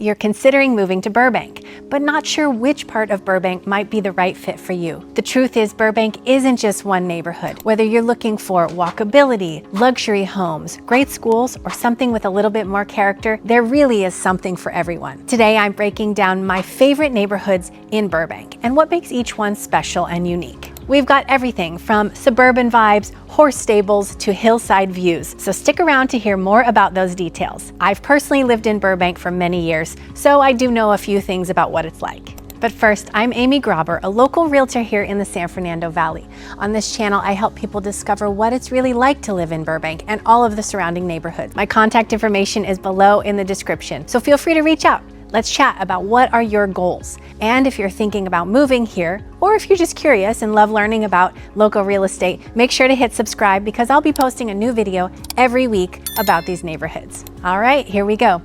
You're considering moving to Burbank, but not sure which part of Burbank might be the right fit for you. The truth is, Burbank isn't just one neighborhood. Whether you're looking for walkability, luxury homes, great schools, or something with a little bit more character, there really is something for everyone. Today, I'm breaking down my favorite neighborhoods in Burbank and what makes each one special and unique. We've got everything from suburban vibes, horse stables, to hillside views, so stick around to hear more about those details. I've personally lived in Burbank for many years, so I do know a few things about what it's like. But first, I'm Amy Grauber, a local realtor here in the San Fernando Valley. On this channel, I help people discover what it's really like to live in Burbank and all of the surrounding neighborhoods. My contact information is below in the description, so feel free to reach out. Let's chat about what are your goals. And if you're thinking about moving here, or if you're just curious and love learning about local real estate, make sure to hit subscribe because I'll be posting a new video every week about these neighborhoods. All right, here we go.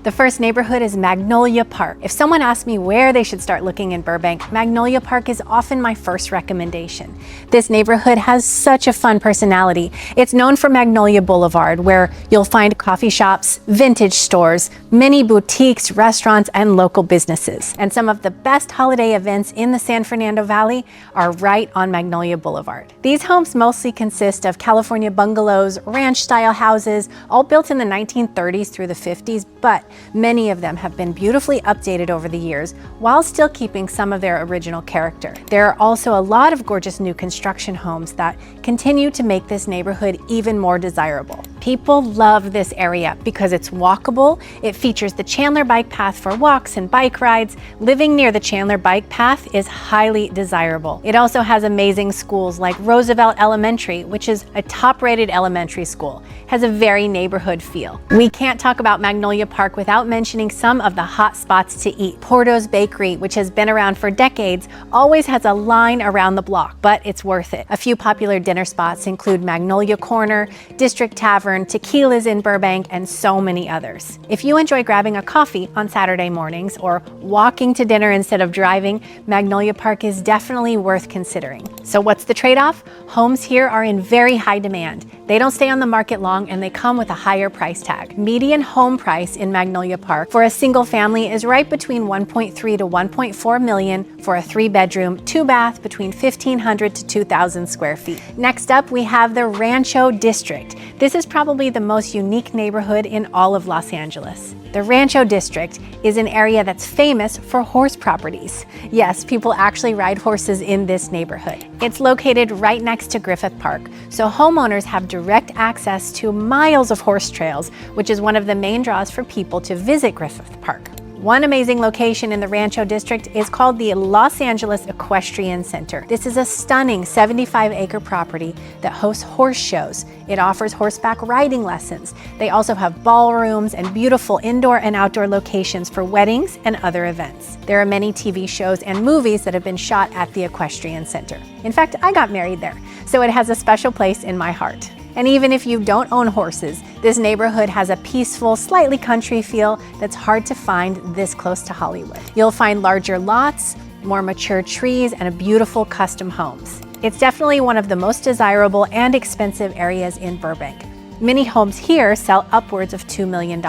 The first neighborhood is Magnolia Park. If someone asks me where they should start looking in Burbank, Magnolia Park is often my first recommendation. This neighborhood has such a fun personality. It's known for Magnolia Boulevard, where you'll find coffee shops, vintage stores, many boutiques, restaurants, and local businesses. And some of the best holiday events in the San Fernando Valley are right on Magnolia Boulevard. These homes mostly consist of California bungalows, ranch-style houses, all built in the 1930s through the 50s, but many of them have been beautifully updated over the years while still keeping some of their original character. There are also a lot of gorgeous new construction homes that continue to make this neighborhood even more desirable. People love this area because it's walkable. It features the Chandler Bike Path for walks and bike rides. Living near the Chandler Bike Path is highly desirable. It also has amazing schools like Roosevelt Elementary, which is a top-rated elementary school. Has a very neighborhood feel. We can't talk about Magnolia Park without mentioning some of the hot spots to eat. Porto's Bakery, which has been around for decades, always has a line around the block, but it's worth it. A few popular dinner spots include Magnolia Corner, District Tavern, Tequila's in Burbank, and so many others. If you enjoy grabbing a coffee on Saturday mornings or walking to dinner instead of driving, Magnolia Park is definitely worth considering. So what's the trade-off? Homes here are in very high demand. They don't stay on the market long and they come with a higher price tag. Median home price in Magnolia Park for a single family is right between 1.3 to 1.4 million for a 3-bedroom, 2-bath between 1,500 to 2,000 square feet. Next up, we have the Rancho District. This is probably the most unique neighborhood in all of Los Angeles. The Rancho District is an area that's famous for horse properties. Yes, people actually ride horses in this neighborhood. It's located right next to Griffith Park, so homeowners have direct access to miles of horse trails, which is one of the main draws for people to visit Griffith Park. One amazing location in the Rancho District is called the Los Angeles Equestrian Center. This is a stunning 75-acre property that hosts horse shows. It offers horseback riding lessons. They also have ballrooms and beautiful indoor and outdoor locations for weddings and other events. There are many TV shows and movies that have been shot at the Equestrian Center. In fact, I got married there, so it has a special place in my heart. And even if you don't own horses, this neighborhood has a peaceful, slightly country feel that's hard to find this close to Hollywood. You'll find larger lots, more mature trees, and beautiful custom homes. It's definitely one of the most desirable and expensive areas in Burbank. Many homes here sell upwards of $2 million.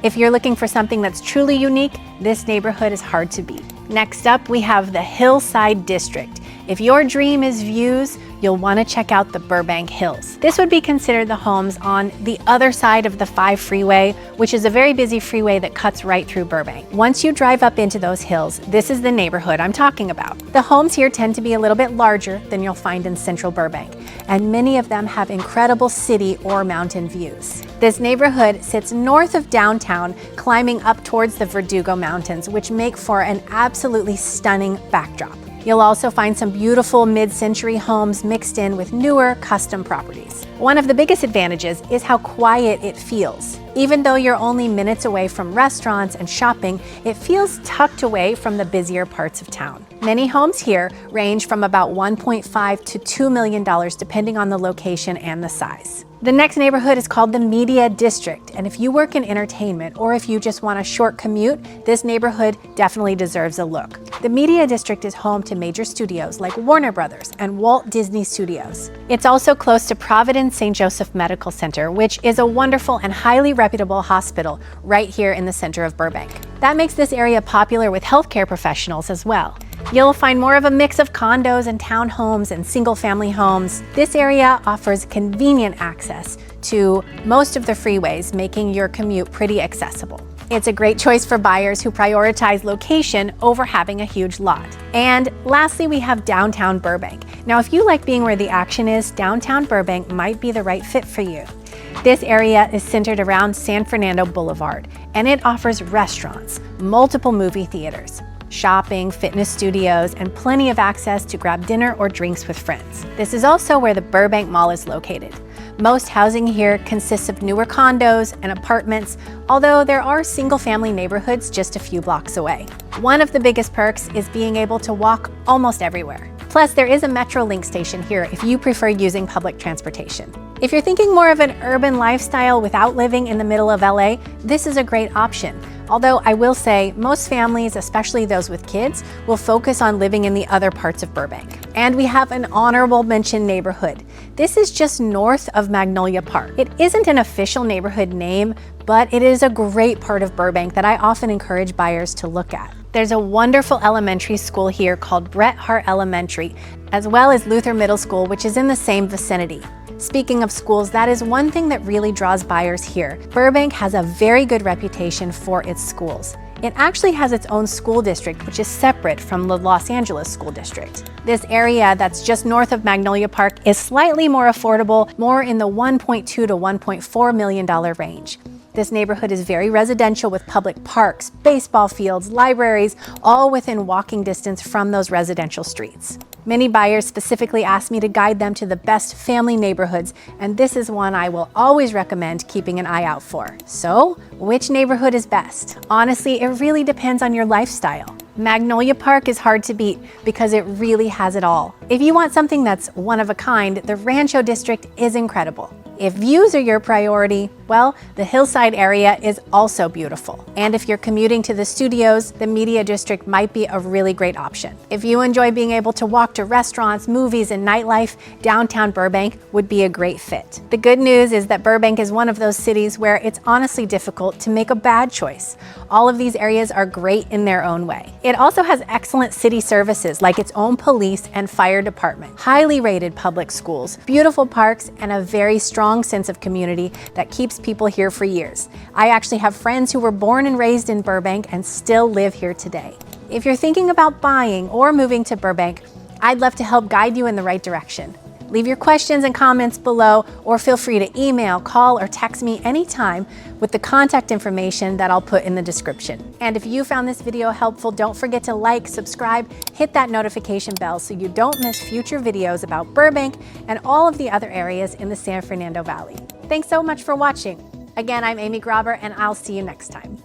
If you're looking for something that's truly unique, this neighborhood is hard to beat. Next up, we have the Hillside District. If your dream is views, you'll want to check out the Burbank Hills. This would be considered the homes on the other side of the 5 freeway, which is a very busy freeway that cuts right through Burbank. Once you drive up into those hills, this is the neighborhood I'm talking about. The homes here tend to be a little bit larger than you'll find in central Burbank, and many of them have incredible city or mountain views. This neighborhood sits north of downtown, climbing up towards the Verdugo Mountains, which make for an absolutely stunning backdrop. You'll also find some beautiful mid-century homes mixed in with newer custom properties. One of the biggest advantages is how quiet it feels. Even though you're only minutes away from restaurants and shopping, it feels tucked away from the busier parts of town. Many homes here range from about $1.5 to $2 million depending on the location and the size. The next neighborhood is called the Media District, and if you work in entertainment or if you just want a short commute, this neighborhood definitely deserves a look. The Media District is home to major studios like Warner Brothers and Walt Disney Studios. It's also close to Providence St. Joseph Medical Center, which is a wonderful and highly reputable hospital right here in the center of Burbank. That makes this area popular with healthcare professionals as well. You'll find more of a mix of condos and townhomes and single-family homes. This area offers convenient access to most of the freeways, making your commute pretty accessible. It's a great choice for buyers who prioritize location over having a huge lot. And lastly, we have downtown Burbank. Now, if you like being where the action is, downtown Burbank might be the right fit for you. This area is centered around San Fernando Boulevard, and it offers restaurants, multiple movie theaters, shopping, fitness studios, and plenty of access to grab dinner or drinks with friends. This is also where the Burbank Mall is located. Most housing here consists of newer condos and apartments, although there are single-family neighborhoods just a few blocks away. One of the biggest perks is being able to walk almost everywhere. Plus, there is a Metrolink station here if you prefer using public transportation. If you're thinking more of an urban lifestyle without living in the middle of LA, this is a great option. Although I will say most families, especially those with kids, will focus on living in the other parts of Burbank. And we have an honorable mention neighborhood. This is just north of Magnolia Park. It isn't an official neighborhood name, but it is a great part of Burbank that I often encourage buyers to look at. There's a wonderful elementary school here called Bret Hart Elementary, as well as Luther Middle School, which is in the same vicinity. Speaking of schools, that is one thing that really draws buyers here. Burbank has a very good reputation for its schools. It actually has its own school district, which is separate from the Los Angeles School District. This area that's just north of Magnolia Park is slightly more affordable, more in the $1.2 to $1.4 million range. This neighborhood is very residential with public parks, baseball fields, libraries, all within walking distance from those residential streets. Many buyers specifically ask me to guide them to the best family neighborhoods, and this is one I will always recommend keeping an eye out for. So, which neighborhood is best? Honestly, it really depends on your lifestyle. Magnolia Park is hard to beat because it really has it all. If you want something that's one of a kind, the Rancho District is incredible. If views are your priority, well, the Hillside area is also beautiful. And if you're commuting to the studios, the Media District might be a really great option. If you enjoy being able to walk to restaurants, movies, and nightlife, downtown Burbank would be a great fit. The good news is that Burbank is one of those cities where it's honestly difficult to make a bad choice. All of these areas are great in their own way. It also has excellent city services like its own police and fire department, highly rated public schools, beautiful parks, and a very strong sense of community that keeps people here for years. I actually have friends who were born and raised in Burbank and still live here today. If you're thinking about buying or moving to Burbank, I'd love to help guide you in the right direction. Leave your questions and comments below, or feel free to email, call, or text me anytime with the contact information that I'll put in the description. And if you found this video helpful, don't forget to like, subscribe, hit that notification bell so you don't miss future videos about Burbank and all of the other areas in the San Fernando Valley. Thanks so much for watching. Again, I'm Amy Grauber, and I'll see you next time.